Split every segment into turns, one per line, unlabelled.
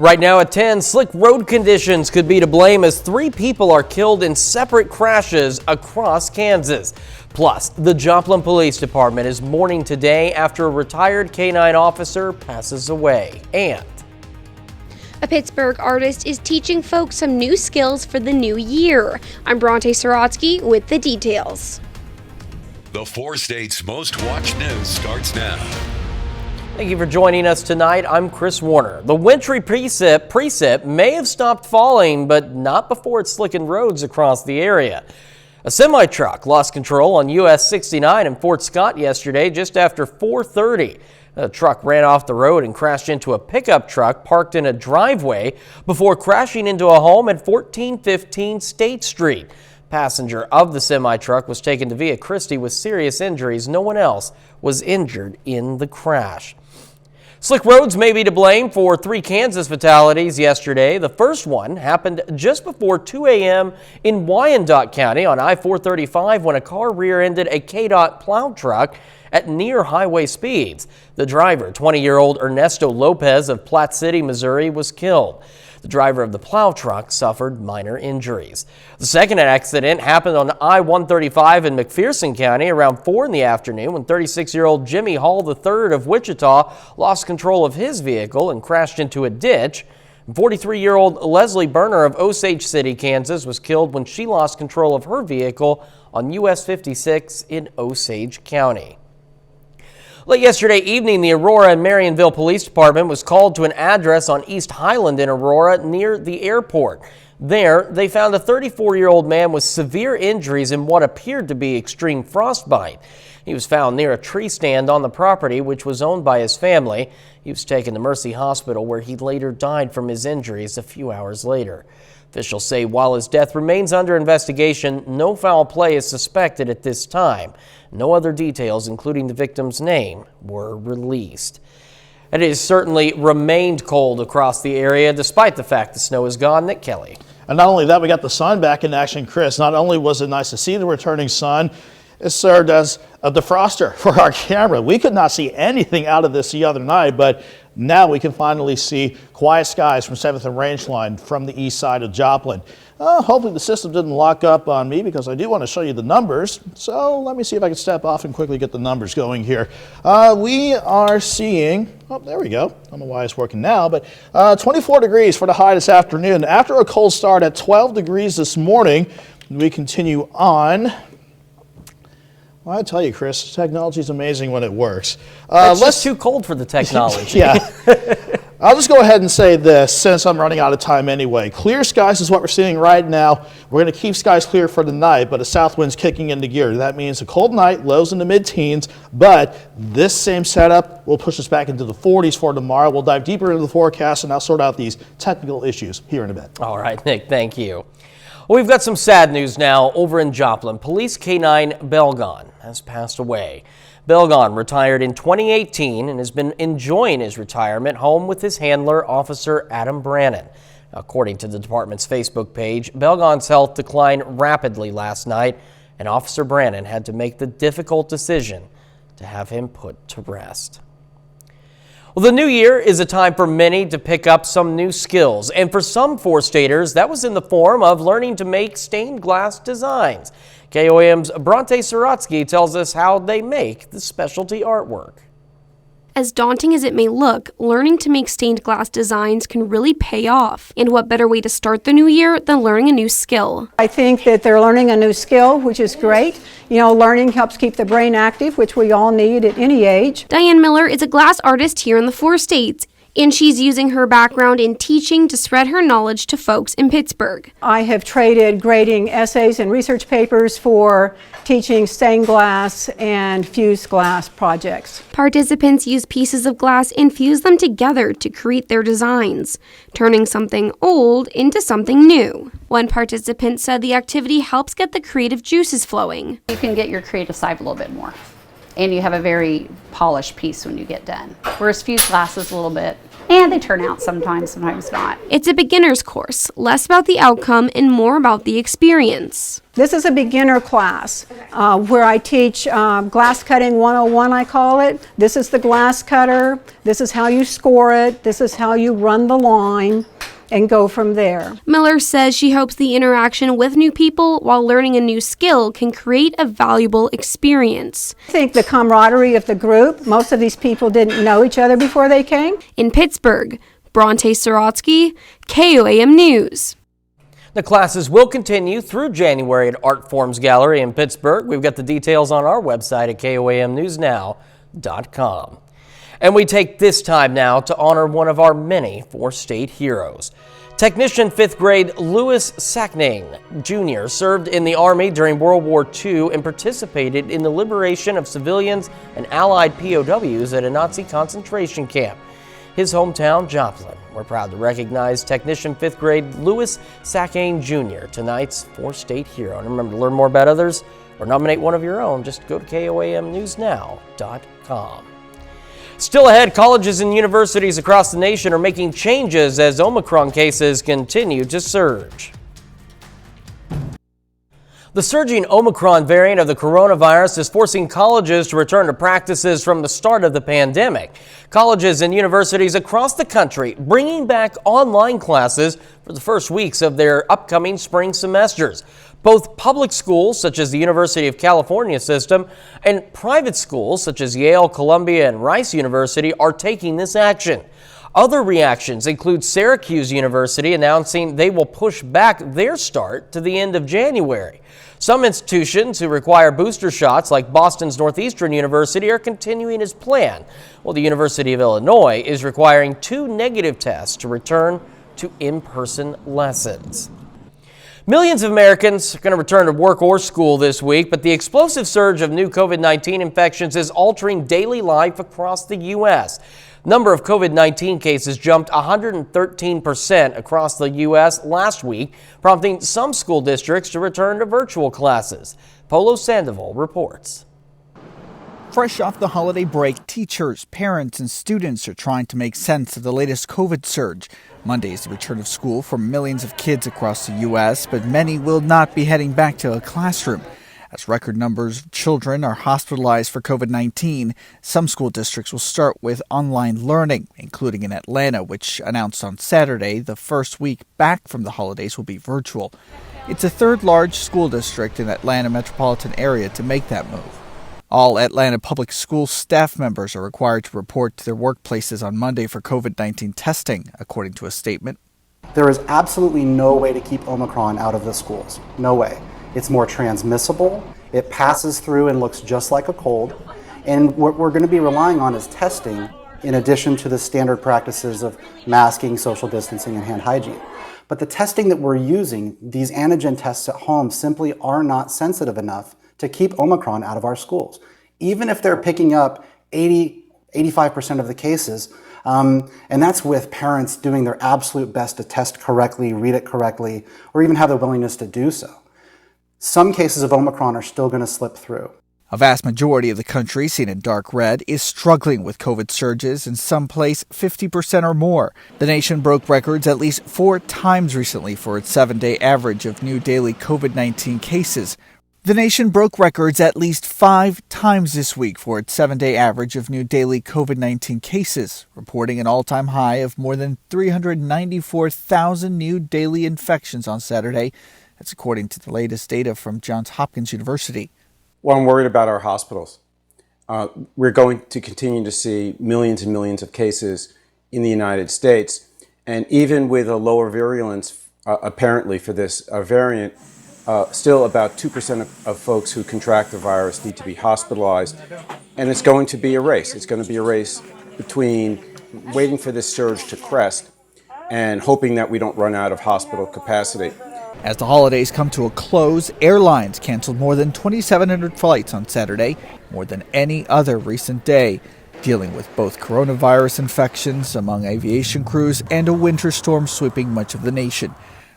Right now at 10, slick road conditions could be to blame as 3 people are killed in separate crashes across Kansas. Plus, the Joplin Police Department is mourning today after a retired K-9 officer passes away. And
a Pittsburgh artist is teaching folks some new skills for the new year. I'm Bronte Sorotsky with the details.
The 4 states' most watched news starts now.
Thank you for joining us tonight. I'm Chris Warner. The wintry precip may have stopped falling, but not before it slickened roads across the area. A semi-truck lost control on US 69 in Fort Scott yesterday just after 4:30. The truck ran off the road and crashed into a pickup truck parked in a driveway before crashing into a home at 1415 State Street. Passenger of the semi-truck was taken to Via Christi with serious injuries. No one else was injured in the crash. Slick roads may be to blame for 3 Kansas fatalities yesterday. The first one happened just before 2 a.m. in Wyandotte County on I-435 when a car rear-ended a KDOT plow truck at near highway speeds. The driver, 20-year-old Ernesto Lopez of Platte City, Missouri, was killed. The driver of the plow truck suffered minor injuries. The second accident happened on I-135 in McPherson County around 4 in the afternoon when 36-year-old Jimmy Hall III of Wichita lost control of his vehicle and crashed into a ditch. 43-year-old Leslie Berner of Osage City, Kansas was killed when she lost control of her vehicle on US 56 in Osage County. Late yesterday evening, the Aurora and Marionville Police Department was called to an address on East Highland in Aurora near the airport. There, they found a 34-year-old man with severe injuries in what appeared to be extreme frostbite. He was found near a tree stand on the property, which was owned by his family. He was taken to Mercy Hospital, where he later died from his injuries a few hours later. Officials say while his death remains under investigation, no foul play is suspected at this time. No other details, including the victim's name, were released. It has certainly remained cold across the area, despite the fact the snow is gone. Nick Kelly.
And not only that, we got the sun back in action, Chris. Not only was it nice to see the returning sun, it served as a defroster for our camera. We could not see anything out of this the other night, but now we can finally see quiet skies from 7th and Rangeline from the east side of Joplin. Hopefully the system didn't lock up on me because I do want to show you the numbers. So let me see if I can step off and quickly get the numbers going here. We are seeing, oh, there we go. I don't know why it's working now, but 24 degrees for the high this afternoon. After a cold start at 12 degrees this morning, we continue on. Well, I tell you, Chris, technology is amazing when it works.
It's just too cold for the technology.
Yeah. I'll just go ahead and say this, since I'm running out of time anyway. Clear skies is what we're seeing right now. We're going to keep skies clear for the night, but a south wind's kicking into gear. That means a cold night, lows in the mid-teens, but this same setup will push us back into the 40s for tomorrow. We'll dive deeper into the forecast, and I'll sort out these technical issues here in a bit.
All right, Nick, thank you. Well, we've got some sad news now over in Joplin. Police K-9 Belgon has passed away. Belgon retired in 2018 and has been enjoying his retirement home with his handler, Officer Adam Brannon. According to the department's Facebook page, Belgon's health declined rapidly last night, and Officer Brannon had to make the difficult decision to have him put to rest. Well, the new year is a time for many to pick up some new skills, and for some four-staters, that was in the form of learning to make stained glass designs. KOAM's Bronte Sorotsky tells us how they make the specialty artwork.
As daunting as it may look, learning to make stained glass designs can really pay off. And what better way to start the new year than learning a new skill?
I think that they're learning a new skill, which is great. You know, learning helps keep the brain active, which we all need at any age.
Diane Miller is a glass artist here in the 4 states, and she's using her background in teaching to spread her knowledge to folks in Pittsburgh.
I have traded grading essays and research papers for teaching stained glass and fused glass projects.
Participants use pieces of glass and fuse them together to create their designs, turning something old into something new. One participant said the activity helps get the creative juices flowing.
You can get your creative side a little bit more, and you have a very polished piece when you get done. Whereas fused glass is a little bit And they turn out sometimes, sometimes not.
It's a beginner's course, less about the outcome and more about the experience.
This is a beginner class where I teach glass cutting 101, I call it. This is the glass cutter. This is how you score it. This is how you run the line and go from there.
Miller says she hopes the interaction with new people while learning a new skill can create a valuable experience.
I think the camaraderie of the group, most of these people didn't know each other before they came.
In Pittsburgh, Bronte Sorotsky, KOAM News.
The classes will continue through January at Art Forms Gallery in Pittsburgh. We've got the details on our website at koamnewsnow.com. And we take this time now to honor one of our many four-state heroes. Technician 5th grade Louis Sackning Jr. served in the Army during World War II and participated in the liberation of civilians and Allied POWs at a Nazi concentration camp. His hometown, Joplin. We're proud to recognize Technician 5th grade Louis Sackning Jr., tonight's four-state hero. And remember, to learn more about others or nominate one of your own, just go to koamnewsnow.com. Still ahead, colleges and universities across the nation are making changes as Omicron cases continue to surge. The surging Omicron variant of the coronavirus is forcing colleges to return to practices from the start of the pandemic. Colleges and universities across the country bringing back online classes for the first weeks of their upcoming spring semesters. Both public schools, such as the University of California system, and private schools, such as Yale, Columbia, and Rice University, are taking this action. Other reactions include Syracuse University announcing they will push back their start to the end of January. Some institutions who require booster shots, like Boston's Northeastern University, are continuing as planned, while the University of Illinois is requiring 2 negative tests to return to in-person lessons. Millions of Americans are going to return to work or school this week, but the explosive surge of new COVID-19 infections is altering daily life across the U.S. Number of COVID-19 cases jumped 113% across the U.S. last week, prompting some school districts to return to virtual classes. Polo Sandoval reports.
Fresh off the holiday break, teachers, parents, and students are trying to make sense of the latest COVID surge. Monday is the return of school for millions of kids across the U.S., but many will not be heading back to a classroom. As record numbers of children are hospitalized for COVID-19, some school districts will start with online learning, including in Atlanta, which announced on Saturday the first week back from the holidays will be virtual. It's the third large school district in the Atlanta metropolitan area to make that move. All Atlanta public school staff members are required to report to their workplaces on Monday for COVID-19 testing, according to a statement.
There is absolutely no way to keep Omicron out of the schools. No way. It's more transmissible. It passes through and looks just like a cold. And what we're going to be relying on is testing, in addition to the standard practices of masking, social distancing, and hand hygiene. But the testing that we're using, these antigen tests at home, simply are not sensitive enough to keep Omicron out of our schools. Even if they're picking up 85% of the cases, and that's with parents doing their absolute best to test correctly, read it correctly, or even have the willingness to do so. Some cases of Omicron are still going to slip through.
A vast majority of the country, seen in dark red, is struggling with COVID surges, in some place 50% or more. The nation broke records at least 4 times recently for its 7-day average of new daily COVID-19 cases. The nation broke records at least 5 times this week for its 7-day average of new daily COVID-19 cases, reporting an all-time high of more than 394,000 new daily infections on Saturday. That's according to the latest data from Johns Hopkins University.
Well, I'm worried about our hospitals. We're going to continue to see millions and millions of cases in the United States. And even with a lower virulence, apparently for this variant, still about 2% of folks who contract the virus need to be hospitalized. And it's going to be a race. It's going to be a race between waiting for this surge to crest and hoping that we don't run out of hospital capacity.
As the holidays come to a close, airlines canceled more than 2,700 flights on Saturday, more than any other recent day, dealing with both coronavirus infections among aviation crews and a winter storm sweeping much of the nation.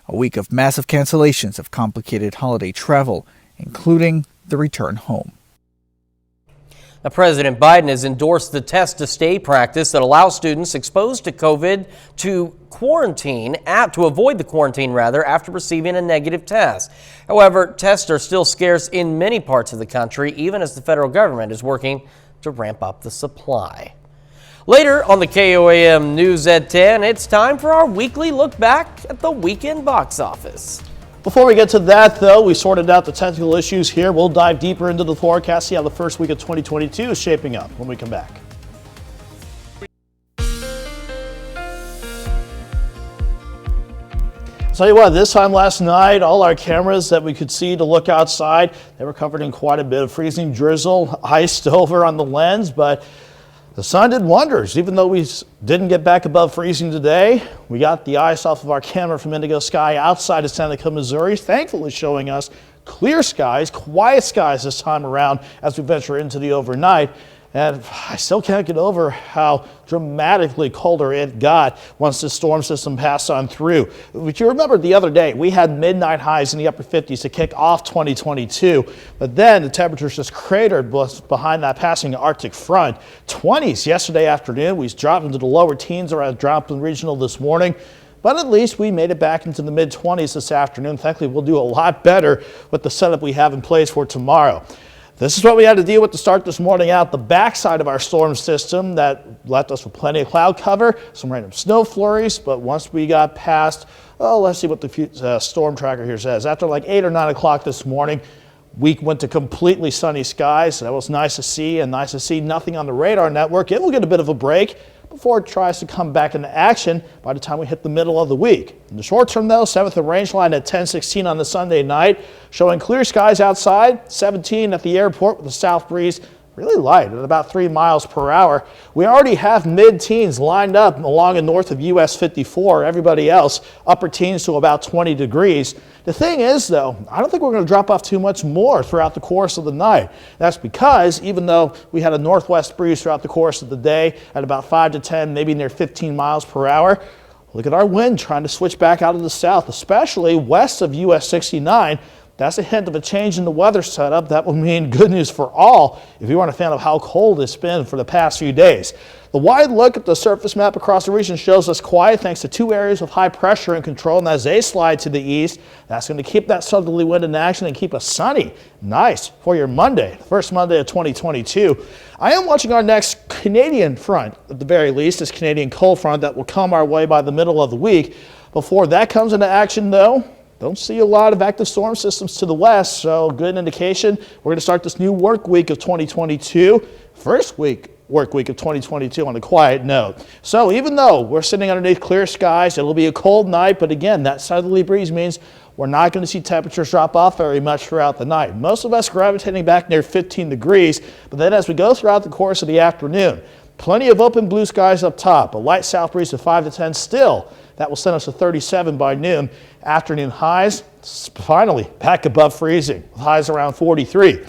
A week of massive cancellations have complicated holiday travel, including the return home.
Now, President Biden has endorsed the test to stay practice that allows students exposed to COVID to avoid the quarantine after receiving a negative test. However, tests are still scarce in many parts of the country, even as the federal government is working to ramp up the supply. Later on the KOAM News at 10, it's time for our weekly look back at the weekend box office.
Before we get to that, though, we sorted out the technical issues here. We'll dive deeper into the forecast, see how the first week of 2022 is shaping up when we come back. Tell you what, this time last night, all our cameras that we could see to look outside, they were covered in quite a bit of freezing drizzle, iced over on the lens, but the sun did wonders. Even though we didn't get back above freezing today, we got the ice off of our camera from Indigo Sky outside of Seneca, Missouri, thankfully showing us clear skies, quiet skies this time around as we venture into the overnight. And I still can't get over how dramatically colder it got once the storm system passed on through. If you remember the other day, we had midnight highs in the upper 50s to kick off 2022, but then the temperatures just cratered behind that passing Arctic front. 20s yesterday afternoon, we dropped into the lower teens around Joplin Regional this morning. But at least we made it back into the mid-20s this afternoon. Thankfully, we'll do a lot better with the setup we have in place for tomorrow. This is what we had to deal with to start this morning out. The backside of our storm system that left us with plenty of cloud cover, some random snow flurries, but once we got past, let's see what the storm tracker here says. After like 8 or 9 o'clock this morning, we went to completely sunny skies. That was nice to see, and nice to see nothing on the radar network. It will get a bit of a break before it tries to come back into action by the time we hit the middle of the week. In the short term, though, 7th and range line at 10:16 on the Sunday night, showing clear skies outside, 17 at the airport with a south breeze really light at about 3 miles per hour. We already have mid-teens lined up along and north of US 54. Everybody else upper teens to about 20 degrees. The thing is, though, I don't think we're going to drop off too much more throughout the course of the night. That's because even though we had a northwest breeze throughout the course of the day at about 5 to 10, maybe near 15 miles per hour, look at our wind trying to switch back out of the south, especially west of US 69. That's a hint of a change in the weather setup. That will mean good news for all if you aren't a fan of how cold it's been for the past few days. The wide look at the surface map across the region shows us quiet thanks to 2 areas of high pressure and control, and as they slide to the east, that's going to keep that southerly wind in action and keep us sunny. Nice for your Monday, the first Monday of 2022. I am watching our next Canadian front, at the very least, this Canadian cold front that will come our way by the middle of the week. Before that comes into action, though, don't see a lot of active storm systems to the west, so good indication. We're going to start this new work week of 2022, first work week of 2022 on a quiet note. So even though we're sitting underneath clear skies, it'll be a cold night, but again, that southerly breeze means we're not going to see temperatures drop off very much throughout the night. Most of us gravitating back near 15 degrees, but then as we go throughout the course of the afternoon, plenty of open blue skies up top, a light south breeze of 5 to 10 still. That will send us to 37 by noon. Afternoon highs, finally back above freezing, with highs around 43.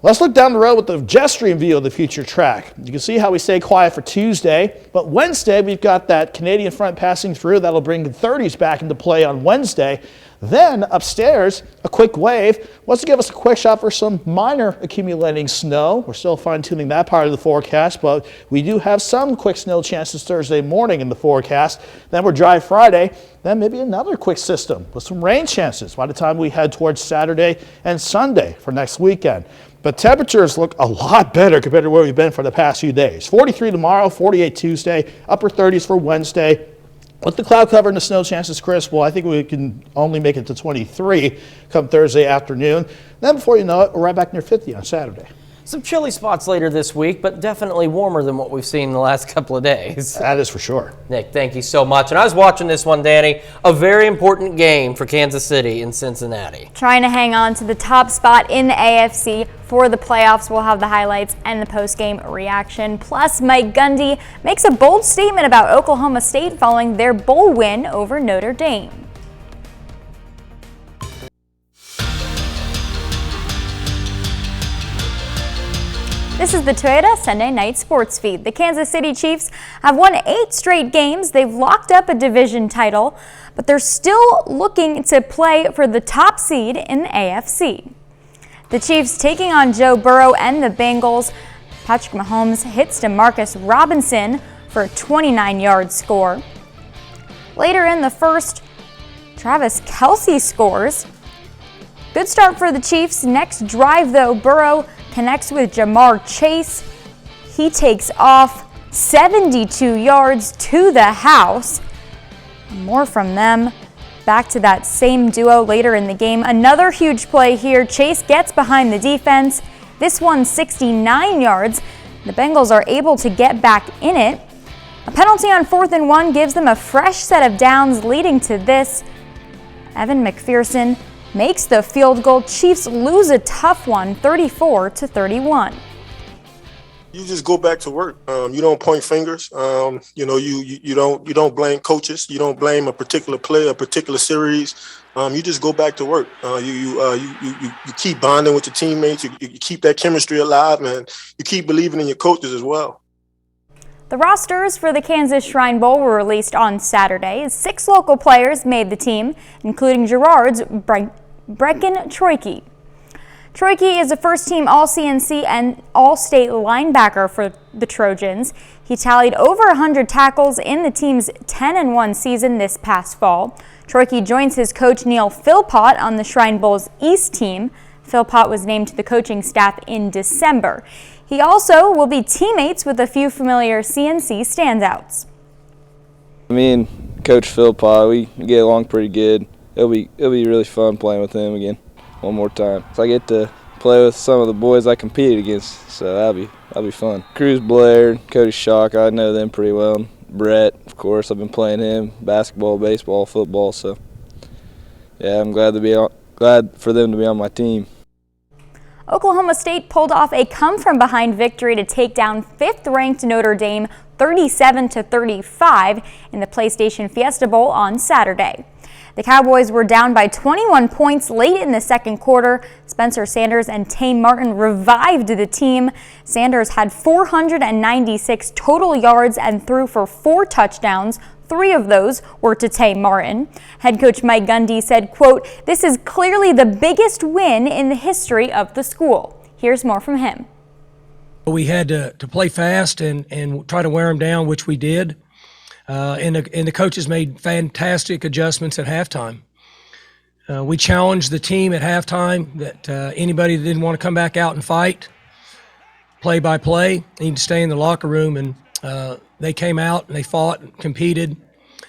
Let's look down the road with the jet stream view of the future track. You can see how we stay quiet for Tuesday, but Wednesday we've got that Canadian front passing through. That'll bring the 30s back into play on Wednesday. Then upstairs, a quick wave wants to give us a quick shot for some minor accumulating snow. We're still fine-tuning that part of the forecast, but we do have some quick snow chances Thursday morning in the forecast. Then we're dry Friday. Then maybe another quick system with some rain chances by the time we head towards Saturday and Sunday for next weekend. But temperatures look a lot better compared to where we've been for the past few days. 43 tomorrow, 48 Tuesday, upper 30s for Wednesday. With the cloud cover and the snow chances, Chris, well, I think we can only make it to 23 come Thursday afternoon. Then before you know it, we're right back near 50 on Saturday.
Some chilly spots later this week, but definitely warmer than what we've seen in the last couple of days.
That is for sure.
Nick, thank you so much. And I was watching this one, Danny, a very important game for Kansas City and Cincinnati.
Trying to hang on to the top spot in the AFC for the playoffs. We'll have the highlights and the post-game reaction. Plus, Mike Gundy makes a bold statement about Oklahoma State following their bowl win over Notre Dame. This is the Toyota Sunday Night Sports Feed. The Kansas City Chiefs have won 8 straight games. They've locked up a division title, but they're still looking to play for the top seed in the AFC. The Chiefs taking on Joe Burrow and the Bengals. Patrick Mahomes hits DeMarcus Robinson for a 29-yard score. Later in the first, Travis Kelce scores. Good start for the Chiefs. Next drive, though, Burrow connects with Jamar Chase. He takes off 72 yards to the house. More from them. Back to that same duo later in the game. Another huge play here. Chase gets behind the defense. This one 69 yards. The Bengals are able to get back in it. A penalty on 4th and 1 gives them a fresh set of downs, leading to this. Evan McPherson makes the field goal. Chiefs lose a tough one, 34-31.
You just go back to work. You don't point fingers. You don't blame coaches. You don't blame a particular play, a particular series. You just go back to work. You keep bonding with your teammates. You keep that chemistry alive, and you keep believing in your coaches as well.
The rosters for the Kansas Shrine Bowl were released on Saturday. 6 local players made the team, including Girard's Brecken Troike. Troike is a first-team All-CNC and All-State linebacker for the Trojans. He tallied over 100 tackles in the team's 10-1 season this past fall. Troike joins his coach Neil Philpott on the Shrine Bowl's East team. Philpott was named to the coaching staff in December. He also will be teammates with a few familiar CNC standouts.
Me and Coach Philpott, we get along pretty good. It'll be really fun playing with him again one more time. So I get to play with some of the boys I competed against, so that'll be fun. Cruz Blair, Cody Shock, I know them pretty well. Brett, of course, I've been playing him, basketball, baseball, football, so yeah, I'm glad for them to be on my team.
Oklahoma State pulled off a come-from-behind victory to take down 5th-ranked Notre Dame 37-35 in the PlayStation Fiesta Bowl on Saturday. The Cowboys were down by 21 points late in the second quarter. Spencer Sanders and Tame Martin revived the team. Sanders had 496 total yards and threw for 4 touchdowns. 3 of those were to Tame Martin. Head coach Mike Gundy said, quote, "This is clearly the biggest win in the history of the school." Here's more from him.
We had to play fast and try to wear them down, which we did. And the coaches made fantastic adjustments at halftime. We challenged the team at halftime that anybody that didn't want to come back out and fight, play by play, need to stay in the locker room. And they came out and they fought and competed,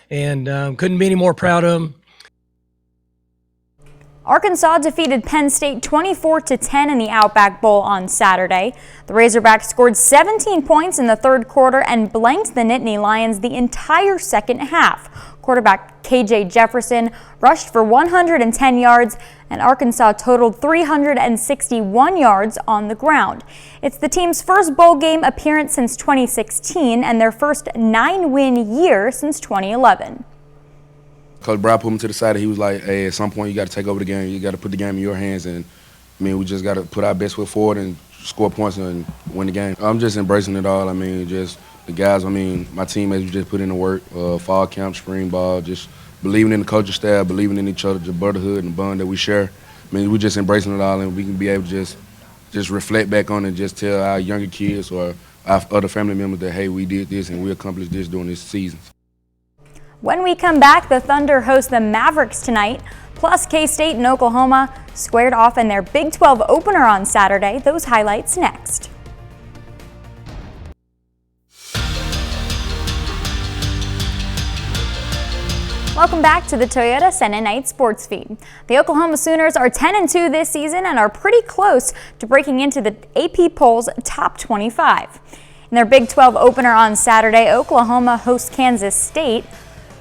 and couldn't be any more proud of them.
Arkansas defeated Penn State 24-10 in the Outback Bowl on Saturday. The Razorbacks scored 17 points in the third quarter and blanked the Nittany Lions the entire second half. Quarterback KJ Jefferson rushed for 110 yards, and Arkansas totaled 361 yards on the ground. It's the team's first bowl game appearance since 2016 and their first 9-win year since 2011.
Coach Brown put him to the side and he was like, hey, at some point you got to take over the game. You got to put the game in your hands. And, I mean, we just got to put our best foot forward and score points and win the game. I'm just embracing it all. I mean, just the guys, my teammates just put in the work, fall camp, spring ball, just believing in the coaching staff, believing in each other, the brotherhood and the bond that we share. I mean, we're just embracing it all, and we can be able to just reflect back on it and just tell our younger kids or our other family members that, hey, we did this and we accomplished this during this season.
When we come back, the Thunder host the Mavericks tonight, plus K-State and Oklahoma squared off in their Big 12 opener on Saturday. Those highlights next. Welcome back to the Toyota Sunday Night Sports Feed. The Oklahoma Sooners are 10-2 this season and are pretty close to breaking into the AP Poll's top 25. In their Big 12 opener on Saturday, Oklahoma hosts Kansas State.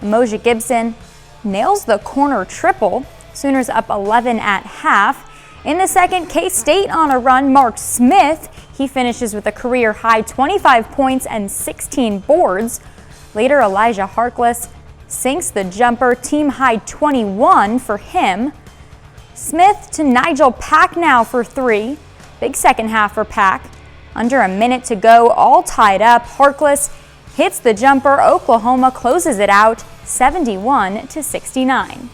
Moja Gibson nails the corner triple. Sooners up 11 at half. In the second, K-State on a run. Mark Smith, he finishes with a career-high 25 points and 16 boards. Later, Elijah Harkless sinks the jumper, team-high 21 for him. Smith to Nigel Pack now for 3. Big second half for Pack. Under a minute to go, all tied up. Harkless hits the jumper. Oklahoma closes it out 71-69.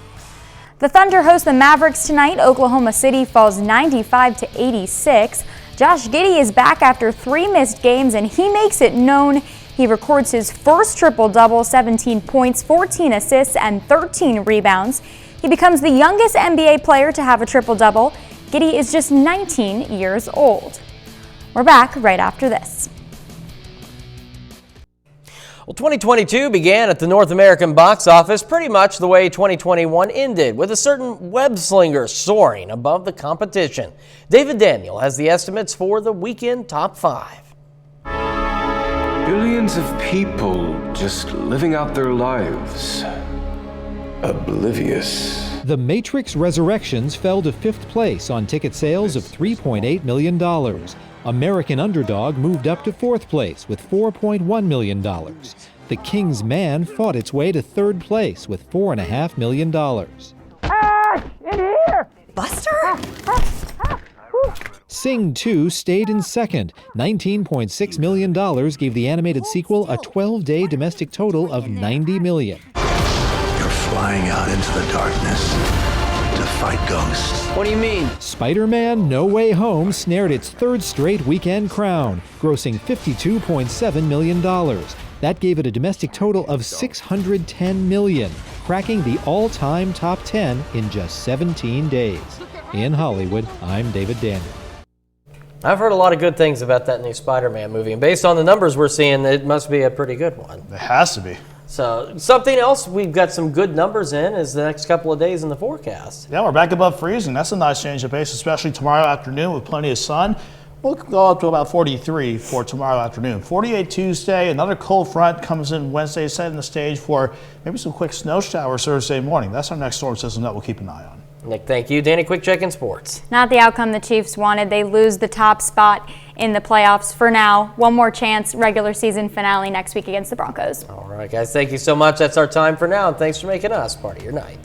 The Thunder host the Mavericks tonight. Oklahoma City falls 95-86. Josh Giddey is back after 3 missed games, and he makes it known. He records his first triple-double, 17 points, 14 assists, and 13 rebounds. He becomes the youngest NBA player to have a triple-double. Giddey is just 19 years old. We're back right after this.
Well, 2022 began at the North American box office pretty much the way 2021 ended, with a certain web slinger soaring above the competition. David Daniel has the estimates for the weekend top 5.
Billions of people just living out their lives, oblivious.
The Matrix Resurrections fell to 5th place on ticket sales of $3.8 million. American Underdog moved up to 4th place with $4.1 million. The King's Man fought its way to 3rd place with $4.5 million.
In here!
Buster?
Sing 2 stayed in 2nd. $19.6 million gave the animated sequel a 12-day domestic total of $90 million.
You're flying out into the darkness to fight ghosts.
What do you mean? Spider-Man No Way Home snared its 3rd straight weekend crown, grossing $52.7 million. That gave it a domestic total of $610 million, cracking the all-time top 10 in just 17 days. In Hollywood, I'm David Daniel.
I've heard a lot of good things about that new Spider-Man movie, and based on the numbers we're seeing, it must be a pretty good one.
It has to be.
So something else we've got some good numbers in is the next couple of days in the forecast.
Yeah, we're back above freezing. That's a nice change of pace, especially tomorrow afternoon with plenty of sun. We'll go up to about 43 for tomorrow afternoon. 48 Tuesday, another cold front comes in Wednesday, setting the stage for maybe some quick snow showers Thursday morning. That's our next storm system that we'll keep an eye on.
Nick, thank you. Danny, quick check in sports.
Not the outcome the Chiefs wanted. They lose the top spot in the playoffs for now. One more chance, regular season finale next week against the Broncos.
All right, guys, thank you so much. That's our time for now, and thanks for making us part of your night.